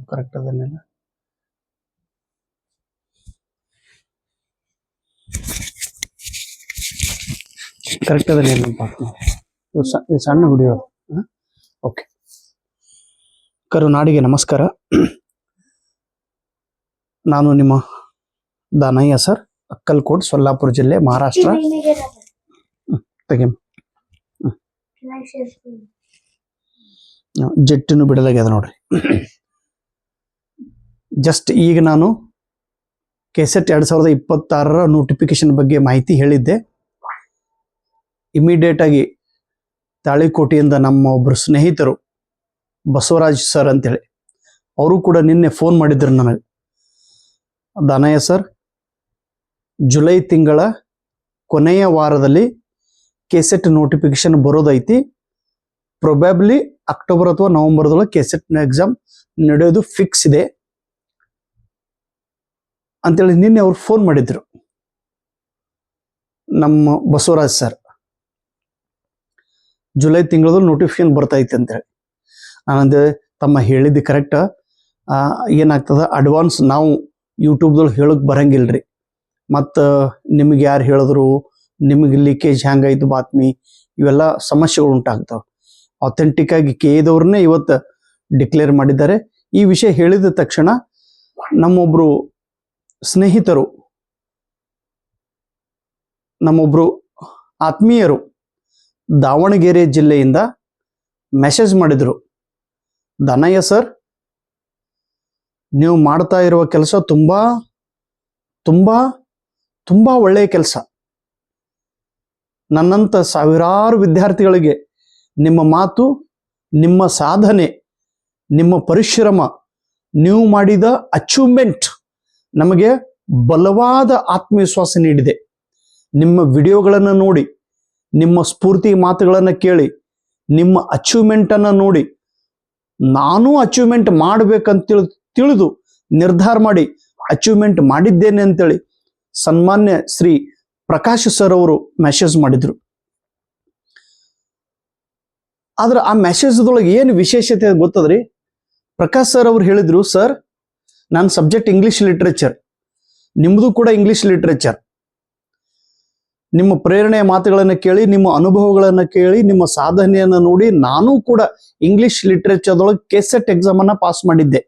Correct ಅದನ್ನೆಲ್ಲ correct ಅದನ್ನೇನಪ್ಪ ಇದು ಸಣ್ಣ ವಿಡಿಯೋ. ಓಕೆ. ಕರುನಾಡಿಗೆ ನಮಸ್ಕಾರ. ನಾನು ನಿಮ್ಮ ದಾನಯ್ಯ ಸರ್, ಅಕ್ಕಲ್ಕೋಟ್, ಸೊಲ್ಲಾಪುರ ಜಿಲ್ಲೆ, ಮಹಾರಾಷ್ಟ್ರ. ತೆಗಿ ಜೆಟ್ಟನ್ನು ಬಿಡಲಾಗ್ಯದ ನೋಡ್ರಿ. ಜಸ್ಟ್ ಈಗ ನಾನು ಕೆಸೆಟ್ 2026 ನೋಟಿಫಿಕೇಶನ್ ಬಗ್ಗೆ ಮಾಹಿತಿ ಹೇಳಿದ್ದೆ. ಇಮಿಡಿಯೇಟ್ ಆಗಿ ತಾಳಿಕೋಟೆಯಿಂದ ನಮ್ಮ ಒಬ್ಬರು ಸ್ನೇಹಿತರು ಬಸವರಾಜ್ ಸರ್ ಅಂತೇಳಿ ಅವರು ಕೂಡ ನಿನ್ನೆ ಫೋನ್ ಮಾಡಿದ್ರು ನನಗೆ. ದಾನಯ್ಯ ಸರ್, ಜುಲೈ ತಿಂಗಳ ಕೊನೆಯ ವಾರದಲ್ಲಿ ಕೆಸೆಟ್ ನೋಟಿಫಿಕೇಶನ್ ಬರೋದೈತಿ. ಪ್ರೊಬ್ಯಾಬ್ಲಿ ಅಕ್ಟೋಬರ್ ಅಥವಾ ನವೆಂಬರ್ದೊಳಗೆ ಕೆಸೆಟ್ ಎಕ್ಸಾಮ್ ನಡೆಯೋದು ಫಿಕ್ಸ್ ಇದೆ ಅಂತೇಳಿ ನಿನ್ನೆ ಅವ್ರು ಫೋನ್ ಮಾಡಿದ್ರು ನಮ್ಮ ಬಸವರಾಜ್ ಸರ್. ಜುಲೈ ತಿಂಗಳದಲ್ಲಿ ನೋಟಿಫಿಕೇಶನ್ ಬರ್ತೈತಿ ಅಂತೇಳಿ ನಾನಂದೆ, ತಮ್ಮ ಹೇಳಿದ್ದು ಕರೆಕ್ಟ್. ಏನಾಗ್ತದ, ಅಡ್ವಾನ್ಸ್ ನಾವು ಯೂಟ್ಯೂಬ್ದೊಳಗೆ ಹೇಳೋಕೆ ಬರಂಗಿಲ್ರಿ. ಮತ್ತು ನಿಮ್ಗೆ ಯಾರು ಹೇಳಿದ್ರು, ನಿಮಗೆ ಲೀಕೇಜ್ ಹೆಂಗಾಯ್ತು ಬಾತ್ಮಿ, ಇವೆಲ್ಲ ಸಮಸ್ಯೆಗಳು ಉಂಟಾಗ್ತಾವೆ. ಅಥೆಂಟಿಕ್ ಆಗಿ ಕೇದವ್ರನ್ನೇ ಇವತ್ತು ಡಿಕ್ಲೇರ್ ಮಾಡಿದ್ದಾರೆ. ಈ ವಿಷಯ ಹೇಳಿದ ತಕ್ಷಣ ನಮ್ಮೊಬ್ರು ಸ್ನೇಹಿತರು, ನಮ್ಮೊಬ್ರು ಆತ್ಮೀಯರು ದಾವಣಗೆರೆ ಜಿಲ್ಲೆಯಿಂದ ಮೆಸೇಜ್ ಮಾಡಿದ್ರು. ದಾನಯ್ಯ ಸರ್, ನೀವು ಮಾಡ್ತಾ ಇರುವ ಕೆಲಸ ತುಂಬಾ ತುಂಬಾ ತುಂಬಾ ಒಳ್ಳೆಯ ಕೆಲಸ. ನನ್ನಂತ ಸಾವಿರಾರು ವಿದ್ಯಾರ್ಥಿಗಳಿಗೆ ನಿಮ್ಮ ಮಾತು, ನಿಮ್ಮ ಸಾಧನೆ, ನಿಮ್ಮ ಪರಿಶ್ರಮ, ನೀವು ಮಾಡಿದ ಅಚೀವ್ಮೆಂಟ್ ನಮಗೆ ಬಲವಾದ ಆತ್ಮವಿಶ್ವಾಸ ನೀಡಿದೆ. ನಿಮ್ಮ ವಿಡಿಯೋಗಳನ್ನು ನೋಡಿ, ನಿಮ್ಮ ಸ್ಫೂರ್ತಿ ಮಾತುಗಳನ್ನು ಕೇಳಿ, ನಿಮ್ಮ ಅಚೀವ್ಮೆಂಟನ್ನು ನೋಡಿ ನಾನು ಅಚೀವ್ಮೆಂಟ್ ಮಾಡಬೇಕಂತ ತಿಳಿದು ನಿರ್ಧಾರ ಮಾಡಿ ಅಚೀವ್ಮೆಂಟ್ ಮಾಡಿದ್ದೇನೆ ಅಂತೇಳಿ ಸನ್ಮಾನ್ಯ ಶ್ರೀ ಪ್ರಕಾಶ್ ಸರ್ ಅವರು ಮೆಸೇಜ್ ಮಾಡಿದ್ರು. ಆದ್ರೆ ಆ ಮೆಸೇಜ್ದೊಳಗೆ ಏನು ವಿಶೇಷತೆ ಗೊತ್ತದ್ರಿ? ಪ್ರಕಾಶ್ ಸರ್ ಅವರು ಹೇಳಿದ್ರು, ಸರ್ ನನ್ನ ಸಬ್ಜೆಕ್ಟ್ ಇಂಗ್ಲಿಷ್ ಲಿಟ್ರೇಚರ್, ನಿಮ್ಮದು ಕೂಡ ಇಂಗ್ಲಿಷ್ ಲಿಟ್ರೇಚರ್. ನಿಮ್ಮ ಪ್ರೇರಣೆಯ ಮಾತುಗಳನ್ನು ಕೇಳಿ, ನಿಮ್ಮ ಅನುಭವಗಳನ್ನು ಕೇಳಿ, ನಿಮ್ಮ ಸಾಧನೆಯನ್ನು ನೋಡಿ ನಾನು ಕೂಡ ಇಂಗ್ಲಿಷ್ ಲಿಟ್ರೇಚರ್ದೊಳಗೆ ಕೆಸೆಟ್ ಎಕ್ಸಾಮ್ ಅನ್ನ ಪಾಸ್ ಮಾಡಿದ್ದೆ.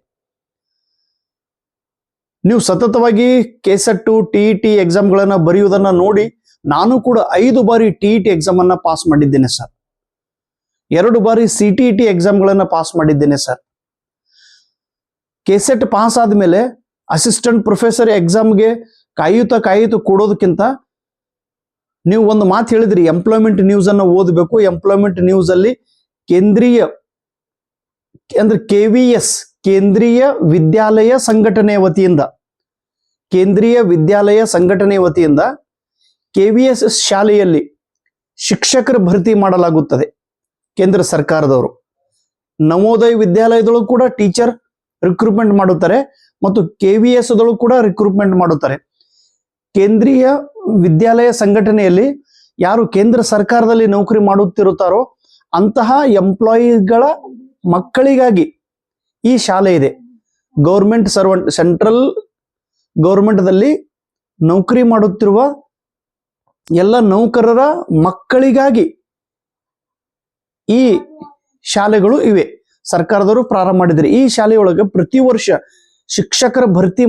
ನೀವು ಸತತವಾಗಿ ಕೆಸೆಟ್ TET ಎಕ್ಸಾಮ್ಗಳನ್ನ ಬರೆಯುವುದನ್ನ ನೋಡಿ ನಾನು ಕೂಡ 5 ಬಾರಿ TET ಎಕ್ಸಾಮ್ ಅನ್ನ ಪಾಸ್ ಮಾಡಿದ್ದೇನೆ ಸರ್. 2 ಬಾರಿ CTET ಎಕ್ಸಾಮ್ಗಳನ್ನ ಪಾಸ್ ಮಾಡಿದ್ದೇನೆ ಸರ್. ಕೆಸೆಟ್ ಪಾಸ್ ಆದ್ಮೇಲೆ ಅಸಿಸ್ಟೆಂಟ್ ಪ್ರೊಫೆಸರ್ ಎಕ್ಸಾಮ್ಗೆ ಕಾಯುತ್ತಾ ಕೊಡೋದಕ್ಕಿಂತ ನೀವು ಒಂದು ಮಾತು ಹೇಳಿದ್ರಿ, ಎಂಪ್ಲಾಯ್ಮೆಂಟ್ ನ್ಯೂಸ್ ಅನ್ನ ಓದಬೇಕು. ಎಂಪ್ಲಾಯ್ಮೆಂಟ್ ನ್ಯೂಸ್ ಅಲ್ಲಿ ಕೇಂದ್ರೀಯ ಅಂದ್ರೆ KVS, ಕೇಂದ್ರೀಯ ವಿದ್ಯಾಲಯ ಸಂಘಟನೆಯ ವತಿಯಿಂದ, ಕೇಂದ್ರೀಯ ವಿದ್ಯಾಲಯ ಸಂಘಟನೆಯ ವತಿಯಿಂದ KVS ಶಾಲೆಯಲ್ಲಿ ಶಿಕ್ಷಕರ ಭರ್ತಿ ಮಾಡಲಾಗುತ್ತದೆ ಕೇಂದ್ರ ಸರ್ಕಾರದವರು. ನವೋದಯ ವಿದ್ಯಾಲಯದೊಳಗೂ ಕೂಡ ಟೀಚರ್ ರಿಕ್ರೂಟ್ಮೆಂಟ್ ಮಾಡುತ್ತಾರೆ ಮತ್ತು KVS ದೊಳಗೂ ಕೂಡ ರಿಕ್ರೂಟ್ಮೆಂಟ್ ಮಾಡುತ್ತಾರೆ. ಕೇಂದ್ರೀಯ ವಿದ್ಯಾಲಯ ಸಂಘಟನೆಯಲ್ಲಿ ಯಾರು ಕೇಂದ್ರ ಸರ್ಕಾರದಲ್ಲಿ ನೌಕರಿ ಮಾಡುತ್ತಿರುತ್ತಾರೋ ಅಂತಹ ಎಂಪ್ಲಾಯಿಗಳ ಮಕ್ಕಳಿಗಾಗಿ ಈ ಶಾಲೆ ಇದೆ. ಗೌರ್ಮೆಂಟ್ ಸರ್ವೆಂಟ್, ಸೆಂಟ್ರಲ್ ಗೌರ್ಮೆಂಟ್ದಲ್ಲಿ ನೌಕರಿ ಮಾಡುತ್ತಿರುವ ಎಲ್ಲ ನೌಕರರ ಮಕ್ಕಳಿಗಾಗಿ ಈ ಶಾಲೆಗಳು ಇವೆ. ಸರ್ಕಾರದವರು ಪ್ರಾರಂಭ ಮಾಡಿದರೆ ಈ ಶಾಲೆಯೊಳಗೆ ಪ್ರತಿ ವರ್ಷ ಶಿಕ್ಷಕರ ಭರ್ತಿ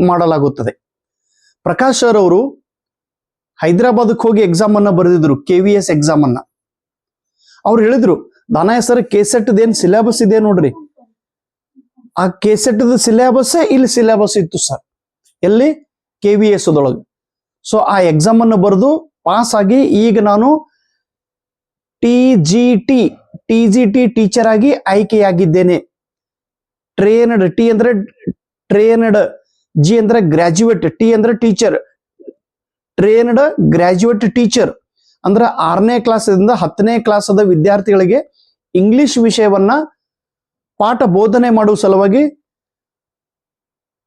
ಮಾಡಲಾಗುತ್ತದೆ. ಪ್ರಕಾಶ್ ಸರ್ ಅವರು ಹೈದರಾಬಾದಕ್ಕೆ ಹೋಗಿ ಎಕ್ಸಾಮ್ ಅನ್ನ ಬರೆದಿದ್ರು, KVS ಎಕ್ಸಾಮ್ ಅನ್ನ. ಅವ್ರು ಹೇಳಿದ್ರು, ದಾನಯ್ಯ ಸರ್ ಕೆಸೆಟ್ ಏನ್ ಸಿಲೆಬಸ್ ಇದೆ ನೋಡ್ರಿ, ಆ ಕೆಸೆಟ್ ಸಿಲೆಬಸ್ ಇಲ್ಲಿ ಸಿಲೆಬಸ್ ಇತ್ತು ಸರ್, ಎಲ್ಲಿ KVS ದೊಳಗೆ. ಸೊ ಆ ಎಕ್ಸಾಮ್ ಅನ್ನು ಬರೆದು ಪಾಸ್ ಆಗಿ ಈಗ ನಾನು TGT ಟೀಚರ್ ಆಗಿ ಆಯ್ಕೆಯಾಗಿದ್ದೇನೆ. ಟ್ರೇನ್ಡ್, T ಅಂದ್ರೆ ಟ್ರೇನ್ಡ್, G ಅಂದ್ರೆ ಗ್ರಾಜ್ಯುಯೇಟ್, T ಅಂದ್ರೆ ಟೀಚರ್. ಟ್ರೇನ್ಡ್ ಗ್ರಾಜ್ಯುಯೇಟ್ ಟೀಚರ್ ಅಂದ್ರೆ 6ನೇ ಕ್ಲಾಸದಿಂದ 10ನೇ ಕ್ಲಾಸದ ವಿದ್ಯಾರ್ಥಿಗಳಿಗೆ ಇಂಗ್ಲಿಷ್ ವಿಷಯವನ್ನ ಪಾಠ ಬೋಧನೆ ಮಾಡುವ ಸಲುವಾಗಿ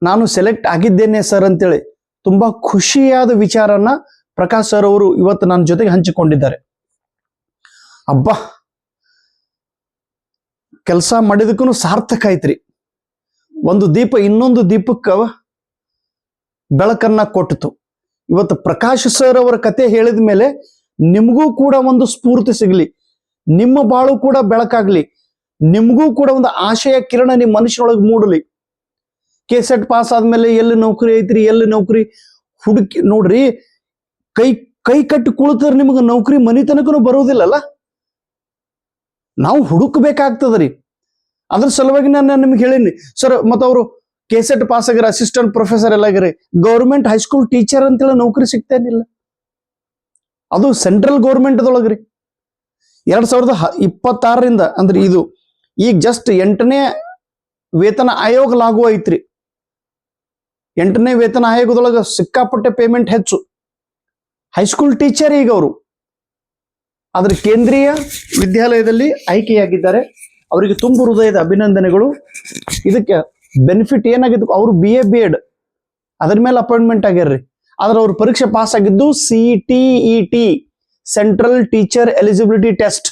ನಾನು ಸೆಲೆಕ್ಟ್ ಆಗಿದ್ದೇನೆ ಸರ್ ಅಂತೇಳಿ ತುಂಬಾ ಖುಷಿಯಾದ ವಿಚಾರನ ಪ್ರಕಾಶ್ ಸರ್ ಅವರು ಇವತ್ತು ನನ್ನ ಜೊತೆಗೆ ಹಂಚಿಕೊಂಡಿದ್ದಾರೆ. ಅಬ್ಬಾ, ಕೆಲಸ ಮಾಡಿದಕ್ಕೂ ಸಾರ್ಥಕ ಆಯ್ತ್ರಿ. ಒಂದು ದೀಪ ಇನ್ನೊಂದು ದೀಪಕ್ಕೆ ಬೆಳಕನ್ನ ಕೊಟ್ಟಿತು. ಇವತ್ತು ಪ್ರಕಾಶ್ ಸರ್ ಅವರ ಕತೆ ಹೇಳಿದ ಮೇಲೆ ನಿಮಗೂ ಕೂಡ ಒಂದು ಸ್ಫೂರ್ತಿ ಸಿಗಲಿ, ನಿಮ್ಮ ಬಾಳು ಕೂಡ ಬೆಳಕಾಗ್ಲಿ, ನಿಮಗೂ ಕೂಡ ಒಂದು ಆಶಯ ಕಿರಣ ನಿಮ್ಮ ಮನುಷ್ಯನೊಳಗೆ ಮೂಡಲಿ. ಕೆಸೆಟ್ ಪಾಸ್ ಆದ್ಮೇಲೆ ಎಲ್ಲಿ ನೌಕರಿ ಐತ್ರಿ, ಎಲ್ಲಿ ನೌಕರಿ ಹುಡುಕಿ ನೋಡ್ರಿ, ಕೈ ಕೈ ಕಟ್ಟಿ ಕುಳಿತರೆ ನಿಮ್ಗೆ ನೌಕರಿ ಮನಿ ತನಕನೂ ಬರುವುದಿಲ್ಲಲ್ಲ, ನಾವು ಹುಡುಕ್ಬೇಕಾಗ್ತದ್ರಿ. ಅದ್ರ ಸಲುವಾಗಿ ನಾನು ನಿಮ್ಗೆ ಹೇಳೀನಿ ಸರ್. ಮತ್ತು ಅವರು ಕೆಸೆಟ್ ಪಾಸ್ ಆಗ್ಯಾರ, ಅಸಿಸ್ಟೆಂಟ್ ಪ್ರೊಫೆಸರ್ ಎಲ್ಲ ಆಗ್ಯಾರ, ಗೌರ್ಮೆಂಟ್ ಹೈಸ್ಕೂಲ್ ಟೀಚರ್ ಅಂತೇಳಿ ನೌಕರಿ ಸಿಗ್ತೇನಿಲ್ಲ. ಅದು ಸೆಂಟ್ರಲ್ ಗೌರ್ಮೆಂಟ್ದೊಳಗ್ರಿ. 2026ರಿಂದ ಅಂದ್ರೆ ಇದು ಈಗ ಜಸ್ಟ್ 8ನೇ ವೇತನ ಆಯೋಗ ಲಾಗು ಐತ್ರಿ. 8ನೇ ವೇತನ ಆಯೋಗದೊಳಗೆ ಸಿಕ್ಕಾಪಟ್ಟೆ ಪೇಮೆಂಟ್ ಹೆಚ್ಚು. ಹೈಸ್ಕೂಲ್ ಟೀಚರ್ ಈಗ ಅವರು ಆದ್ರೆ ಕೇಂದ್ರೀಯ ವಿದ್ಯಾಲಯದಲ್ಲಿ ಆಯ್ಕೆಯಾಗಿದ್ದಾರೆ. ಅವರಿಗೆ ತುಂಬ ಹೃದಯದ ಅಭಿನಂದನೆಗಳು. ಇದಕ್ಕೆ ಬೆನಿಫಿಟ್ ಏನಾಗಿತ್ತು, ಅವರು BA B.Ed ಅದ್ರ ಮೇಲೆ ಅಪಾಯಿಂಟ್ಮೆಂಟ್ ಆಗ್ಯಾರ್ರಿ. ಆದ್ರೆ ಅವ್ರ ಪರೀಕ್ಷೆ ಪಾಸ್ ಆಗಿದ್ದು CTET, central teacher eligibility test.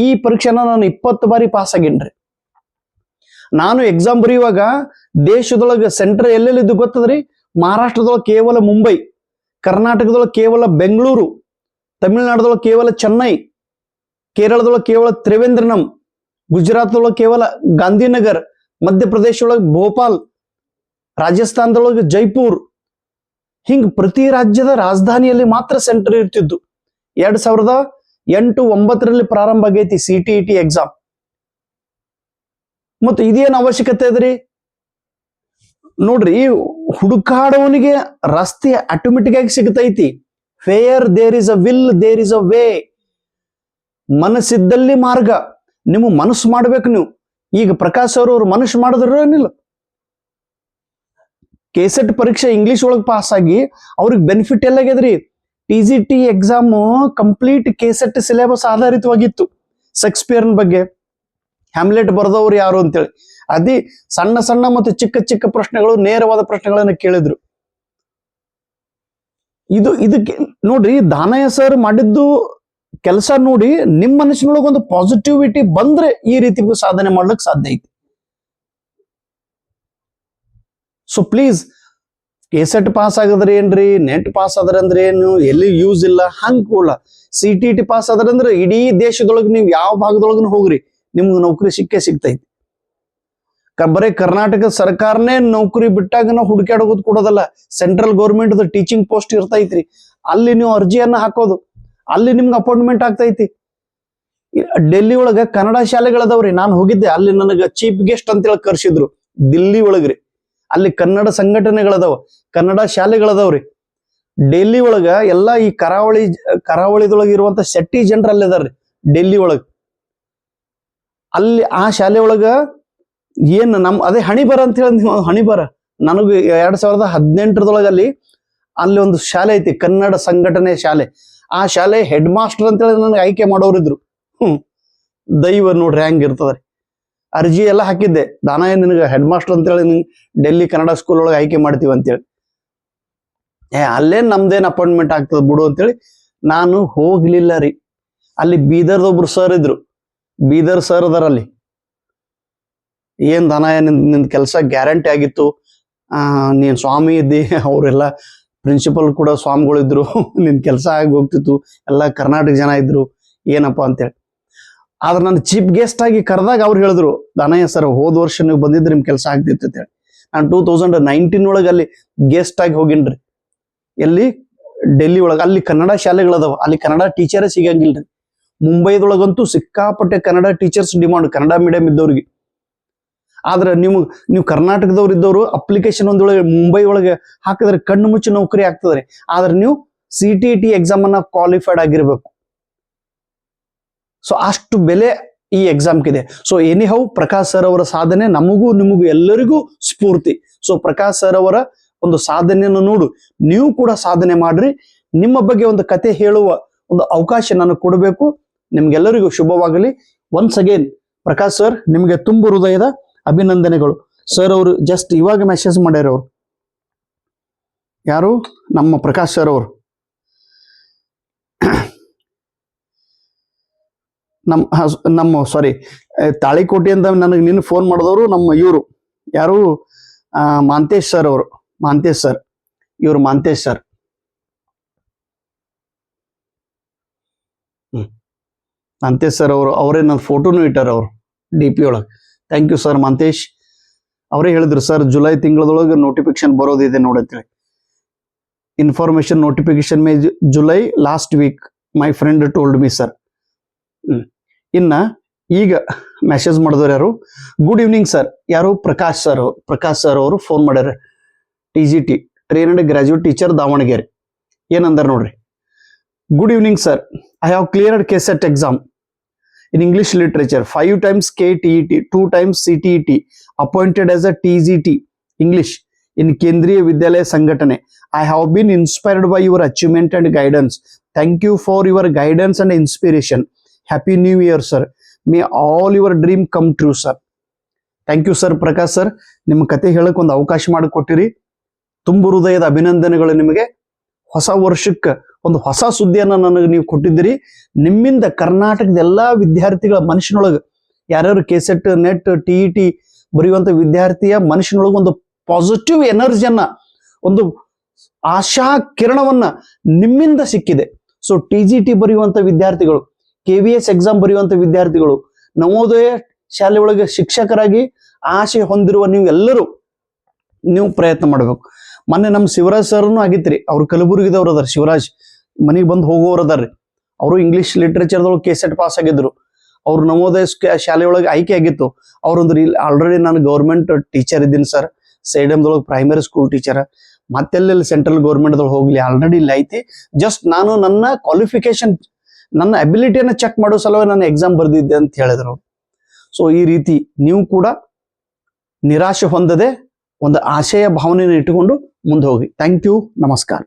ಈ ಪರೀಕ್ಷೆನ ನಾನು 20 ಬಾರಿ ಪಾಸ್ ಆಗೇನ್ರಿ. ನಾನು ಎಕ್ಸಾಮ್ ಬರೆಯುವಾಗ ದೇಶದೊಳಗೆ ಸೆಂಟರ್ ಎಲ್ಲೆಲ್ಲಿದ್ದು ಗೊತ್ತದ್ರಿ? ಮಹಾರಾಷ್ಟ್ರದೊಳಗೆ ಕೇವಲ ಮುಂಬೈ, ಕರ್ನಾಟಕದೊಳಗೆ ಕೇವಲ ಬೆಂಗಳೂರು, ತಮಿಳುನಾಡದೊಳಗೆ ಕೇವಲ ಚೆನ್ನೈ, ಕೇರಳದೊಳಗೆ ಕೇವಲ ತ್ರಿವೇಂದ್ರನಂ, ಗುಜರಾತ್ದೊಳಗೆ ಕೇವಲ ಗಾಂಧಿನಗರ್, ಮಧ್ಯಪ್ರದೇಶದೊಳಗೆ ಭೋಪಾಲ್, ರಾಜಸ್ಥಾನದೊಳಗೆ ಜೈಪುರ್, ಹಿಂಗ್ ಪ್ರತಿ ರಾಜ್ಯದ ರಾಜಧಾನಿಯಲ್ಲಿ ಮಾತ್ರ ಸೆಂಟರ್ ಇರ್ತಿದ್ದು. 2008-9ರಲ್ಲಿ ಪ್ರಾರಂಭ ಆಗೈತಿ CTET ಎಕ್ಸಾಮ್. ಮತ್ತು ಇದೇನು ಅವಶ್ಯಕತೆ ಅದ್ರಿ ನೋಡ್ರಿ, ಹುಡುಕಾಡೋನಿಗೆ ರಸ್ತೆ ಆಟೋಮೆಟಿಕ್ ಆಗಿ ಸಿಗ್ತೈತಿ. Where there is a will, there is a way. ಮನಸ್ಸಿದ್ದಲ್ಲಿ ಮಾರ್ಗ. ನೀವು ಮನಸ್ಸು ಮಾಡ್ಬೇಕು. ನೀವು ಈಗ ಪ್ರಕಾಶ್ ಅವ್ರು ಮನಸ್ಸು ಮಾಡಿದ್ರೇನಿಲ್ಲ, ಕೆಸೆಟ್ ಪರೀಕ್ಷೆ ಇಂಗ್ಲಿಷ್ ಒಳಗೆ ಪಾಸ್ ಆಗಿ ಅವ್ರಿಗೆ ಬೆನಿಫಿಟ್ ಎಲ್ಲಾಗ್ಯದ್ರಿ. TGT exam complete KSET syllabus ಆಧಾರಿತವಾಗಿತ್ತು. ಶೇಕ್ಸ್ಪಿಯರ್ನ ಬಗ್ಗೆ, ಹ್ಯಾಮ್ಲೆಟ್ ಬರೆದವ್ರು ಯಾರು ಅಂತೇಳಿ ಅದೇ ಸಣ್ಣ ಸಣ್ಣ ಮತ್ತು ಚಿಕ್ಕ ಚಿಕ್ಕ ಪ್ರಶ್ನೆಗಳು, ನೇರವಾದ ಪ್ರಶ್ನೆಗಳನ್ನ ಕೇಳಿದ್ರು. ಇದಕ್ಕೆ ನೋಡ್ರಿ, ದಾನಯ್ಯ ಸರ್ ಮಾಡಿದ್ದು ಕೆಲಸ ನೋಡಿ, ನಿಮ್ಮ ಮನಸ್ಸಿನೊಳಗೆ ಒಂದು ಪಾಸಿಟಿವಿಟಿ ಬಂದ್ರೆ ಈ ರೀತಿ ಸಾಧನೆ ಮಾಡ್ಲಿಕ್ಕೆ ಸಾಧ್ಯ ಐತಿ. ಸೊ ಪ್ಲೀಸ್, ಕೆಸೆಟ್ ಪಾಸ್ ಆಗದ್ರಿ ಏನ್ರಿ, ನೆಟ್ ಪಾಸ್ ಆದ್ರೆ ಅಂದ್ರೆ ಏನು, ಎಲ್ಲಿ ಯೂಸ್ ಇಲ್ಲ ಹಂಗ್ ಕೂಡ. CTET ಪಾಸ್ ಆದ್ರೆ ಅಂದ್ರೆ ಇಡೀ ದೇಶದೊಳಗೆ ನೀವು ಯಾವ ಭಾಗದೊಳಗೂ ಹೋಗ್ರಿ, ನಿಮ್ಗೆ ನೌಕರಿ ಸಿಕ್ಕೇ ಸಿಗ್ತೈತಿ. ಬರೀ ಕರ್ನಾಟಕ ಸರ್ಕಾರನೇ ನೌಕರಿ ಬಿಟ್ಟಾಗ ನಾವು ಹುಡುಕಾಡೋದು ಕೊಡೋದಲ್ಲ, ಸೆಂಟ್ರಲ್ ಗೌರ್ಮೆಂಟ್ ಟೀಚಿಂಗ್ ಪೋಸ್ಟ್ ಇರ್ತೈತ್ರಿ, ಅಲ್ಲಿ ನೀವು ಅರ್ಜಿಯನ್ನ ಹಾಕೋದು, ಅಲ್ಲಿ ನಿಮ್ಗೆ ಅಪಾಯಿಂಟ್ಮೆಂಟ್ ಆಗ್ತೈತಿ. ಡೆಲ್ಲಿ ಒಳಗ ಕನ್ನಡ ಶಾಲೆಗಳದಾವ್ರಿ. ನಾನು ಹೋಗಿದ್ದೆ, ಅಲ್ಲಿ ನನಗೆ ಚೀಫ್ ಗೆಸ್ಟ್ ಅಂತೇಳಿ ಕರ್ಸಿದ್ರು. ದಿಲ್ಲಿ ಒಳಗ್ರಿ, ಅಲ್ಲಿ ಕನ್ನಡ ಸಂಘಟನೆಗಳದಾವ, ಕನ್ನಡ ಶಾಲೆಗಳದಾವ್ರಿ. ಡೆಲ್ಲಿ ಒಳಗ ಎಲ್ಲ ಈ ಕರಾವಳಿದೊಳಗೆ ಇರುವಂತ ಶೆಟ್ಟಿ ಜನರು ಅಲ್ಲಿ ಅದಾರ್ರಿ ಡೆಲ್ಲಿ ಒಳಗ. ಅಲ್ಲಿ ಆ ಶಾಲೆ ಒಳಗ ಏನ್ ಅದೇ ಹಣಿಬರ ಅಂತ ಹೇಳಿ, ಹಣಿಬರ ನನಗೆ 2018 ಅಲ್ಲಿ ಒಂದು ಶಾಲೆ ಐತಿ, ಕನ್ನಡ ಸಂಘಟನೆ ಶಾಲೆ. ಆ ಶಾಲೆ ಹೆಡ್ ಮಾಸ್ಟರ್ ಅಂತೇಳಿ ನನಗೆ ಆಯ್ಕೆ ಮಾಡೋರಿದ್ರು. ದೈವ ನೋಡ್ರಿ ಹೆಂಗ್ ಇರ್ತದ್ರಿ. ಅರ್ಜಿ ಎಲ್ಲ ಹಾಕಿದ್ದೆ, ದಾನಯ್ಯ ನಿನಗೆ ಹೆಡ್ ಮಾಸ್ಟರ್ ಅಂತೇಳಿ ಡೆಲ್ಲಿ ಕನ್ನಡ ಸ್ಕೂಲ್ ಒಳಗೆ ಆಯ್ಕೆ ಮಾಡ್ತೀವಿ ಅಂತೇಳಿ. ಅಲ್ಲೇನ್ ನಮ್ದೇನ್ ಅಪಾಯಿಂಟ್ಮೆಂಟ್ ಆಗ್ತದ ಬಿಡು ಅಂತೇಳಿ ನಾನು ಹೋಗ್ಲಿಲ್ಲ ರೀ. ಅಲ್ಲಿ ಬೀದರ್ದೊಬ್ರು ಸರ್ ಇದ್ರು, ಬೀದರ್ ಸರ್ ಅದಾರ ಅಲ್ಲಿ. ಏನ್ ದಾನಯ್ಯ ನಿಂದ ಕೆಲಸ ಗ್ಯಾರಂಟಿ ಆಗಿತ್ತು, ನೀನ್ ಸ್ವಾಮಿ ಇದ್ದಿ, ಅವರೆಲ್ಲ ಪ್ರಿನ್ಸಿಪಲ್ ಕೂಡ ಸ್ವಾಮಿಗಳಿದ್ರು, ನಿನ್ ಕೆಲಸ ಆಗಿ ಹೋಗ್ತಿತ್ತು, ಎಲ್ಲ ಕರ್ನಾಟಕ ಜನ ಇದ್ರು, ಏನಪ್ಪಾ ಅಂತೇಳಿ. ಆದ್ರೆ ನಾನು ಚೀಫ್ ಗೆಸ್ಟ್ ಆಗಿ ಕರೆದಾಗ ಅವ್ರು ಹೇಳಿದ್ರು, ದಾನಯ್ಯ ಸರ್ ಹೋದ ವರ್ಷ ನೀವು ಬಂದಿದ್ರೆ ನಿಮ್ ಕೆಲಸ ಆಗ್ತಿತ್ತು ಅಂತೇಳಿ. ನಾನು 2019 ಒಳಗೆ ಅಲ್ಲಿ ಗೆಸ್ಟ್ ಆಗಿ ಹೋಗಿನ್ರಿ. ಎಲ್ಲಿ? ಡೆಲ್ಲಿ ಒಳಗೆ. ಅಲ್ಲಿ ಕನ್ನಡ ಶಾಲೆಗಳದಾವ, ಅಲ್ಲಿ ಕನ್ನಡ ಟೀಚರೇ ಸಿಗಂಗಿಲ್ರಿ. ಮುಂಬೈದೊಳಗಂತೂ ಸಿಕ್ಕಾಪಟ್ಟೆ Kannada teachers demand, Kannada medium ಇದ್ದವ್ರಿಗೆ. ಆದ್ರೆ ನೀವು ಕರ್ನಾಟಕದವ್ರು ಇದ್ದವರು ಅಪ್ಲಿಕೇಶನ್ ಒಂದೊಳಗೆ ಮುಂಬೈ ಒಳಗೆ ಹಾಕಿದ್ರೆ ಕಣ್ಣು ಮುಚ್ಚಿ ನೌಕರಿ ಆಗ್ತದ್ರಿ. ಆದ್ರೆ ನೀವು CTET ಎಕ್ಸಾಮ್ ಅನ್ನ ಕ್ವಾಲಿಫೈಡ್ ಆಗಿರ್ಬೇಕು. ಸೊ ಅಷ್ಟು ಬೆಲೆ ಈ ಎಕ್ಸಾಮ್ಗಿದೆ. ಸೊ ಎನಿಹೌ, ಪ್ರಕಾಶ್ ಸರ್ ಅವರ ಸಾಧನೆ ನಮಗೂ ನಿಮಗೂ ಎಲ್ಲರಿಗೂ ಸ್ಫೂರ್ತಿ. ಸೊ ಪ್ರಕಾಶ್ ಸರ್ ಅವರ ಒಂದು ಸಾಧನೆಯನ್ನು ನೋಡು ನೀವು ಕೂಡ ಸಾಧನೆ ಮಾಡ್ರಿ. ನಿಮ್ಮ ಬಗ್ಗೆ ಒಂದು ಕತೆ ಹೇಳುವ ಒಂದು ಅವಕಾಶ ನನಗೆ ಕೊಡಬೇಕು. ನಿಮ್ಗೆಲ್ಲರಿಗೂ ಶುಭವಾಗಲಿ. ಒನ್ಸ್ ಅಗೇನ್ ಪ್ರಕಾಶ್ ಸರ್, ನಿಮಗೆ ತುಂಬ ಹೃದಯದ ಅಭಿನಂದನೆಗಳು. ಸರ್ ಅವರು ಜಸ್ಟ್ ಇವಾಗ ಮೆಸೇಜ್ ಮಾಡ್ಯಾರ. ಅವರು ಯಾರು? ನಮ್ಮ ಪ್ರಕಾಶ್ ಸರ್ ಅವರು. ನಮ್ಮ ಸಾರಿ, ತಾಳಿಕೋಟೆಯಿಂದ ನನಗೆ ನಿನ್ನ ಫೋನ್ ಮಾಡಿದವರು ನಮ್ಮ ಇವರು ಯಾರು ಮಾಂತೇಶ್ ಸರ್ ಅವರು, ಮಾಂತೇಶ್ ಸರ್, ಇವರು ಮಾಂತೇಶ್ ಸರ್. ಮಾಂತೇಶ್ ಸರ್ ಅವರು, ಅವರೇ ನನ್ನ ಫೋಟೋನು ಇಟ್ಟಾರ ಅವರು DP ಒಳಗೆ. Thank you sir Mantesh. ಅವರೇ ಹೇಳಿದ್ರು ಸರ್ ಜುಲೈ ತಿಂಗಳದೊಳಗೆ ನೋಟಿಫಿಕೇಶನ್ ಬರೋದಿದೆ ನೋಡಂತೇಳಿ. Information notification May July last week my friend told me sir. ಇನ್ನ ಈಗ ಮೆಸೇಜ್ ಮಾಡಿದವ್ರು ಯಾರು, ಗುಡ್ ಈವ್ನಿಂಗ್ ಸರ್, ಯಾರು ಪ್ರಕಾಶ್ ಸರ್ ಅವರು ಫೋನ್ ಮಾಡ್ಯಾರ. TGT trained graduate teacher Davanagere. ಏನಂದಾರ ನೋಡ್ರಿ. Good evening sir, I have cleared KCET exam in English literature, 5 times KTET, 2 times CTET, appointed as a TGT English in Kendriya Vidyalaya Sangatane. I have been inspired by your achievement and guidance. Thank you for your guidance and inspiration. Happy New Year, sir. May all your dream come true, sir. Thank you, sir. Prakash sir, ನಿಮ್ಮ ಕತೆ ಹೇಳಕ್ ಒಂದು ಅವಕಾಶ ಮಾಡಿಕೊಟ್ಟಿರಿ. ತುಂಬು ಹೃದಯದ ಅಭಿನಂದನೆಗಳು ನಿಮಗೆ. ಹೊಸ ವರ್ಷಕ್ಕೆ ಒಂದು ಹೊಸ ಸುದ್ದಿಯನ್ನ ನನಗೆ ನೀವು ಕೊಟ್ಟಿದ್ದೀರಿ. ನಿಮ್ಮಿಂದ ಕರ್ನಾಟಕದ ಎಲ್ಲಾ ವಿದ್ಯಾರ್ಥಿಗಳ ಮನುಷ್ಯನೊಳಗೆ, ಯಾರ್ಯಾರು KCET ನೆಟ್ TET ಬರೆಯುವಂತ ವಿದ್ಯಾರ್ಥಿಯ ಮನುಷ್ಯನೊಳಗೆ ಒಂದು ಪಾಸಿಟಿವ್ ಎನರ್ಜಿಯನ್ನ, ಒಂದು ಆಶಾ ಕಿರಣವನ್ನ ನಿಮ್ಮಿಂದ ಸಿಕ್ಕಿದೆ. ಸೊ TGT ಬರೆಯುವಂತ ವಿದ್ಯಾರ್ಥಿಗಳು, KVS ಎಕ್ಸಾಮ್ ಬರೆಯುವಂತ ವಿದ್ಯಾರ್ಥಿಗಳು, ನವೋದಯ ಶಾಲೆ ಒಳಗೆ ಶಿಕ್ಷಕರಾಗಿ ಆಶೆ ಹೊಂದಿರುವ ನೀವು ಎಲ್ಲರೂ ನೀವು ಪ್ರಯತ್ನ ಮಾಡಬೇಕು. ಮೊನ್ನೆ ನಮ್ಮ ಶಿವರಾಜ್ ಸರ್ನು ಆಗಿತ್ರಿ, ಅವ್ರು ಕಲಬುರಗಿದವ್ರು ಅದಾರ. ಶಿವರಾಜ್ ಮನೆಗೆ ಬಂದು ಹೋಗೋರು ಅದಾರ್ರಿ. ಅವರು ಇಂಗ್ಲಿಷ್ ಲಿಟ್ರೇಚರ್ದೊಳಗೆ KCET ಪಾಸ್ ಆಗಿದ್ರು. ಅವ್ರು ನವೋದಯ ಶಾಲೆಯೊಳಗೆ ಆಯ್ಕೆ ಆಗಿತ್ತು. ಅವ್ರಂದ್ರೆ ಆಲ್ರೆಡಿ ನಾನು ಗೌರ್ಮೆಂಟ್ ಟೀಚರ್ ಇದ್ದೀನಿ ಸರ್, ಸೇಡಮ್ದೊಳಗೆ ಪ್ರೈಮರಿ ಸ್ಕೂಲ್ ಟೀಚರ್, ಮತ್ತೆಲ್ಲೆಲ್ಲಿ ಸೆಂಟ್ರಲ್ ಗೌರ್ಮೆಂಟ್ದೊಳಗೆ ಹೋಗ್ಲಿ, ಆಲ್ರೆಡಿ ಇಲ್ಲಿ ಐತಿ. ಜಸ್ಟ್ ನಾನು ನನ್ನ ಕ್ವಾಲಿಫಿಕೇಶನ್, ನನ್ನ ಅಬಿಲಿಟಿಯನ್ನು ಚೆಕ್ ಮಾಡೋ ಸಲುವಾಗಿ ನಾನು ಎಕ್ಸಾಮ್ ಬರ್ದಿದ್ದೆ ಅಂತ ಹೇಳಿದ್ರು. ಸೊ ಈ ರೀತಿ ನೀವು ಕೂಡ ನಿರಾಶೆ ಹೊಂದದೆ ಒಂದು ಆಶಯ ಭಾವನೆಯನ್ನು ಇಟ್ಟುಕೊಂಡು ಮುಂದೆ ಹೋಗಿ. ಥ್ಯಾಂಕ್ ಯು, ನಮಸ್ಕಾರ.